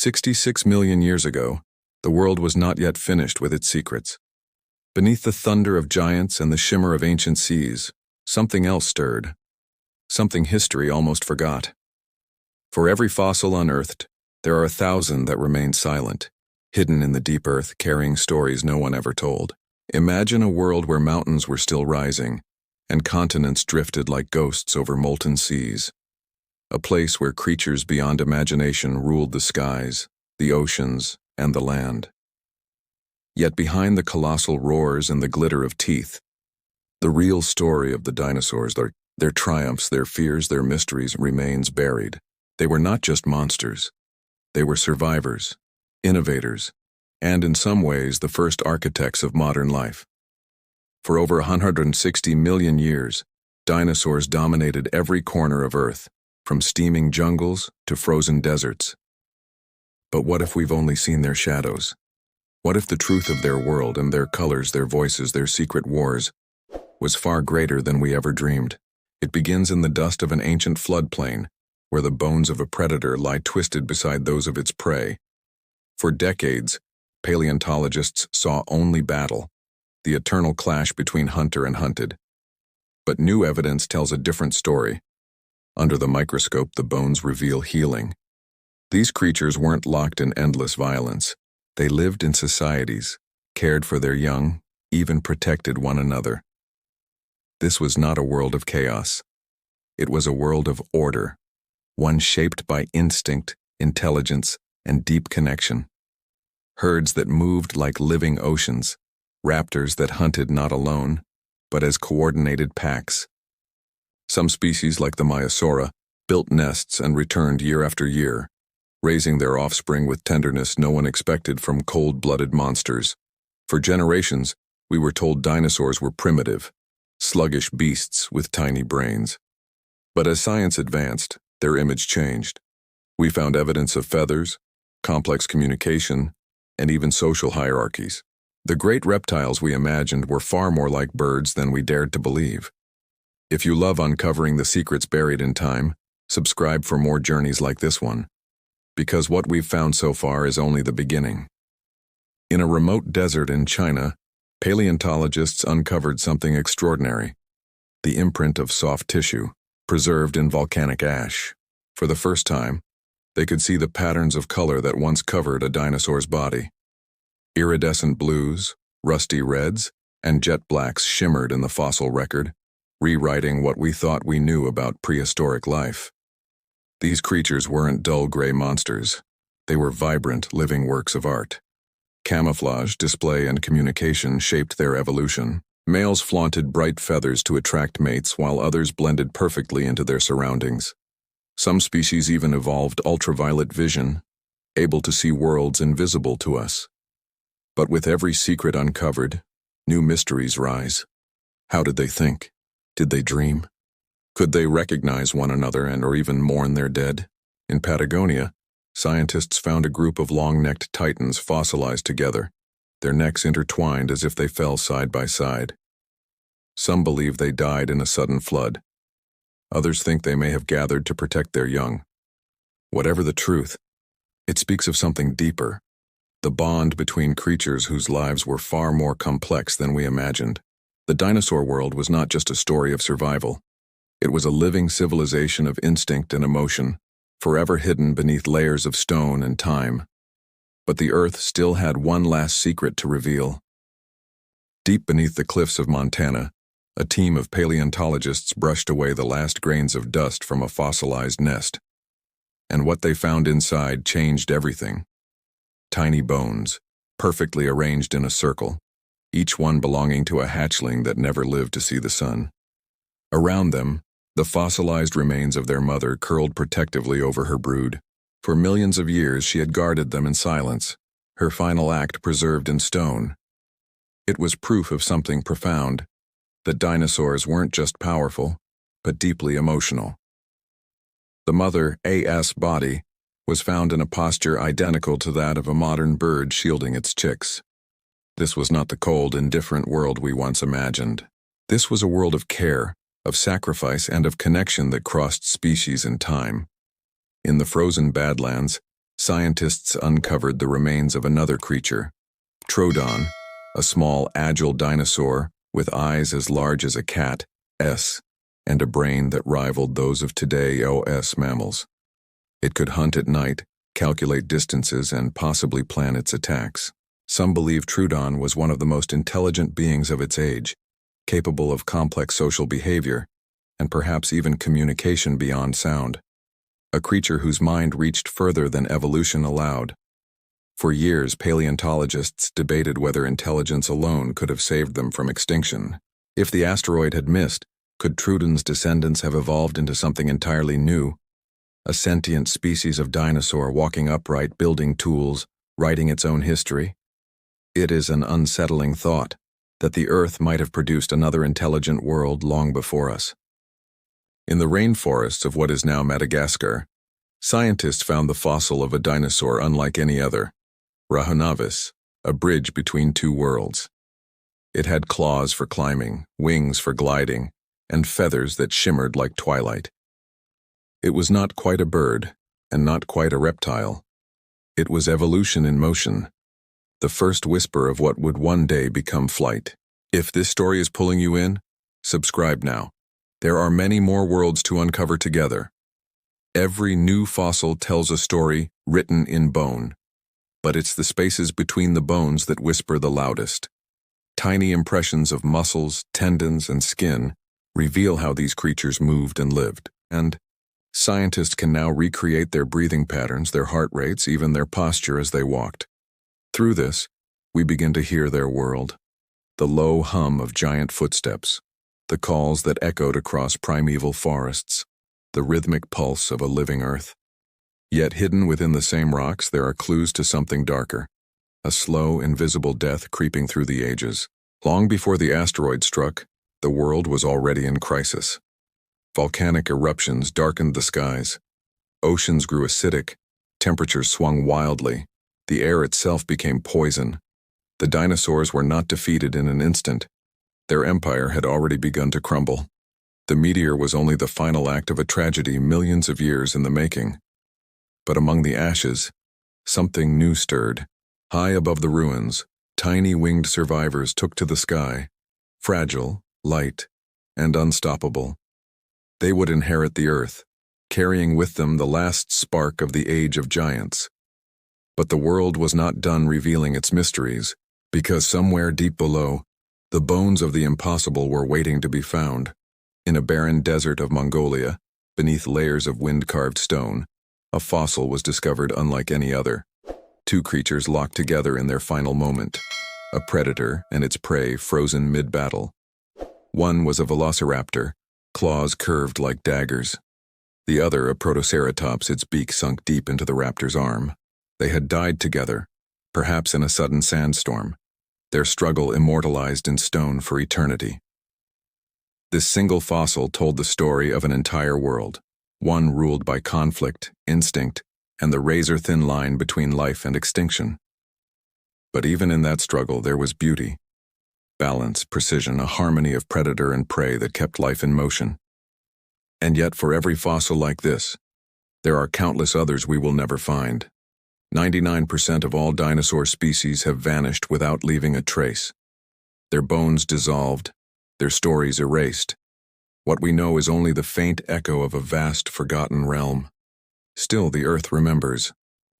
66 million years ago, the world was not yet finished with its secrets. Beneath the thunder of giants and the shimmer of ancient seas, something else stirred. Something history almost forgot. For every fossil unearthed, there are 1,000 that remain silent, hidden in the deep earth, carrying stories no one ever told. Imagine a world where mountains were still rising, and continents drifted like ghosts over molten seas. A place where creatures beyond imagination ruled the skies, the oceans, and the land. Yet behind the colossal roars and the glitter of teeth, the real story of the dinosaurs, their triumphs, their fears, their mysteries, remains buried. They were not just monsters. They were survivors, innovators, and in some ways the first architects of modern life. For over 160 million years, dinosaurs dominated every corner of Earth, from steaming jungles to frozen deserts. But what if we've only seen their shadows? What if the truth of their world and their colors, their voices, their secret wars was far greater than we ever dreamed? It begins in the dust of an ancient floodplain, where the bones of a predator lie twisted beside those of its prey. For decades, paleontologists saw only battle, the eternal clash between hunter and hunted. But new evidence tells a different story. Under the microscope, the bones reveal healing. These creatures weren't locked in endless violence. They lived in societies, cared for their young, even protected one another. This was not a world of chaos. It was a world of order, one shaped by instinct, intelligence, and deep connection. Herds that moved like living oceans, raptors that hunted not alone, but as coordinated packs. Some species, like the Maiasaura, built nests and returned year after year, raising their offspring with tenderness no one expected from cold-blooded monsters. For generations, we were told dinosaurs were primitive, sluggish beasts with tiny brains. But as science advanced, their image changed. We found evidence of feathers, complex communication, and even social hierarchies. The great reptiles we imagined were far more like birds than we dared to believe. If you love uncovering the secrets buried in time, subscribe for more journeys like this one. Because what we've found so far is only the beginning. In a remote desert in China, paleontologists uncovered something extraordinary: the imprint of soft tissue, preserved in volcanic ash. For the first time, they could see the patterns of color that once covered a dinosaur's body. Iridescent blues, rusty reds, and jet blacks shimmered in the fossil record, rewriting what we thought we knew about prehistoric life. These creatures weren't dull gray monsters. They were vibrant, living works of art. Camouflage, display, and communication shaped their evolution. Males flaunted bright feathers to attract mates, while others blended perfectly into their surroundings. Some species even evolved ultraviolet vision, able to see worlds invisible to us. But with every secret uncovered, new mysteries rise. How did they think? Did they dream? Could they recognize one another or even mourn their dead? In Patagonia, scientists found a group of long-necked titans fossilized together, their necks intertwined as if they fell side by side. Some believe they died in a sudden flood. Others think they may have gathered to protect their young. Whatever the truth, it speaks of something deeper, the bond between creatures whose lives were far more complex than we imagined. The dinosaur world was not just a story of survival. It was a living civilization of instinct and emotion, forever hidden beneath layers of stone and time. But the Earth still had one last secret to reveal. Deep beneath the cliffs of Montana, a team of paleontologists brushed away the last grains of dust from a fossilized nest. And what they found inside changed everything. Tiny bones, perfectly arranged in a circle, each one belonging to a hatchling that never lived to see the sun. Around them, the fossilized remains of their mother curled protectively over her brood. For millions of years she had guarded them in silence, her final act preserved in stone. It was proof of something profound, that dinosaurs weren't just powerful, but deeply emotional. The mother's body was found in a posture identical to that of a modern bird shielding its chicks. This was not the cold, indifferent world we once imagined. This was a world of care, of sacrifice, and of connection that crossed species and time. In the frozen Badlands, scientists uncovered the remains of another creature, Troodon, a small, agile dinosaur with eyes as large as a cat, and a brain that rivaled those of today's mammals. It could hunt at night, calculate distances, and possibly plan its attacks. Some believe Troodon was one of the most intelligent beings of its age, capable of complex social behavior, and perhaps even communication beyond sound. A creature whose mind reached further than evolution allowed. For years, paleontologists debated whether intelligence alone could have saved them from extinction. If the asteroid had missed, could Troodon's descendants have evolved into something entirely new? A sentient species of dinosaur walking upright, building tools, writing its own history? It is an unsettling thought that the Earth might have produced another intelligent world long before us. In the rainforests of what is now Madagascar, scientists found the fossil of a dinosaur unlike any other, Rahunavis, a bridge between two worlds. It had claws for climbing, wings for gliding, and feathers that shimmered like twilight. It was not quite a bird, and not quite a reptile. It was evolution in motion, the first whisper of what would one day become flight. If this story is pulling you in, subscribe now. There are many more worlds to uncover together. Every new fossil tells a story written in bone, but it's the spaces between the bones that whisper the loudest. Tiny impressions of muscles, tendons, and skin reveal how these creatures moved and lived, and scientists can now recreate their breathing patterns, their heart rates, even their posture as they walked. Through this, we begin to hear their world, the low hum of giant footsteps, the calls that echoed across primeval forests, the rhythmic pulse of a living earth. Yet hidden within the same rocks, there are clues to something darker, a slow, invisible death creeping through the ages. Long before the asteroid struck, the world was already in crisis. Volcanic eruptions darkened the skies. Oceans grew acidic, temperatures swung wildly, the air itself became poison. The dinosaurs were not defeated in an instant. Their empire had already begun to crumble. The meteor was only the final act of a tragedy millions of years in the making. But among the ashes, something new stirred. High above the ruins, tiny winged survivors took to the sky, fragile, light, and unstoppable. They would inherit the earth, carrying with them the last spark of the age of giants. But the world was not done revealing its mysteries, because somewhere deep below, the bones of the impossible were waiting to be found. In a barren desert of Mongolia, beneath layers of wind-carved stone, a fossil was discovered unlike any other. Two creatures locked together in their final moment, a predator and its prey frozen mid-battle. One was a velociraptor, claws curved like daggers. The other a protoceratops, its beak sunk deep into the raptor's arm. They had died together, perhaps in a sudden sandstorm, their struggle immortalized in stone for eternity. This single fossil told the story of an entire world, one ruled by conflict, instinct, and the razor-thin line between life and extinction. But even in that struggle there was beauty, balance, precision, a harmony of predator and prey that kept life in motion. And yet for every fossil like this, there are countless others we will never find. 99% of all dinosaur species have vanished without leaving a trace. Their bones dissolved, their stories erased. What we know is only the faint echo of a vast, forgotten realm. Still, the earth remembers.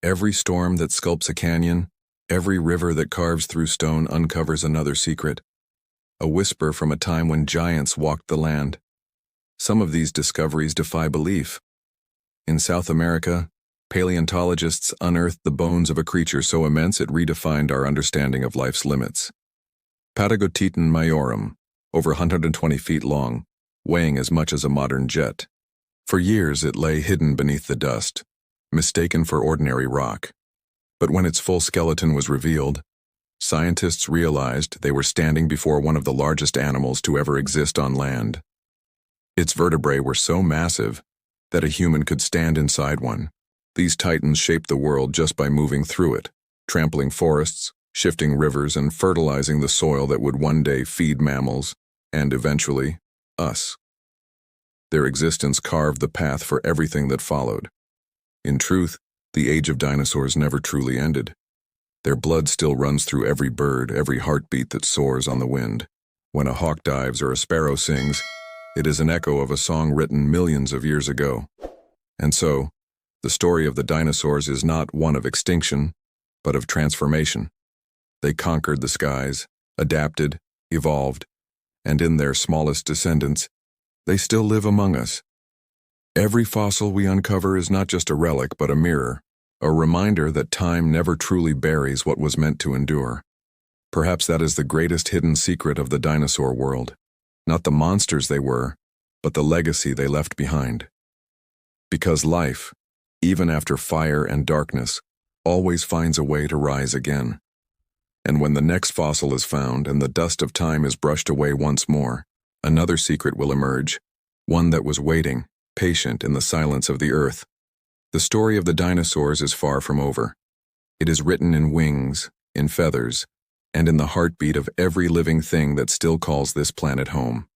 Every storm that sculpts a canyon, every river that carves through stone uncovers another secret, a whisper from a time when giants walked the land. Some of these discoveries defy belief. In South America, paleontologists unearthed the bones of a creature so immense it redefined our understanding of life's limits. Patagotitan majorum, over 120 feet long, weighing as much as a modern jet. For years it lay hidden beneath the dust, mistaken for ordinary rock. But when its full skeleton was revealed, scientists realized they were standing before one of the largest animals to ever exist on land. Its vertebrae were so massive that a human could stand inside one. These titans shaped the world just by moving through it, trampling forests, shifting rivers, and fertilizing the soil that would one day feed mammals, and eventually, us. Their existence carved the path for everything that followed. In truth, The age of dinosaurs never truly ended. Their blood still runs through every bird, every heartbeat that soars on the wind. When a hawk dives or a sparrow sings, it is an echo of a song written millions of years ago. And so, the story of the dinosaurs is not one of extinction, but of transformation. They conquered the skies, adapted, evolved, and in their smallest descendants, they still live among us. Every fossil we uncover is not just a relic, but a mirror, a reminder that time never truly buries what was meant to endure. Perhaps that is the greatest hidden secret of the dinosaur world. Not the monsters they were, but the legacy they left behind. Because life, even after fire and darkness, always finds a way to rise again. And when the next fossil is found and the dust of time is brushed away once more, another secret will emerge, one that was waiting, patient in the silence of the earth. The story of the dinosaurs is far from over. It is written in wings, in feathers, and in the heartbeat of every living thing that still calls this planet home.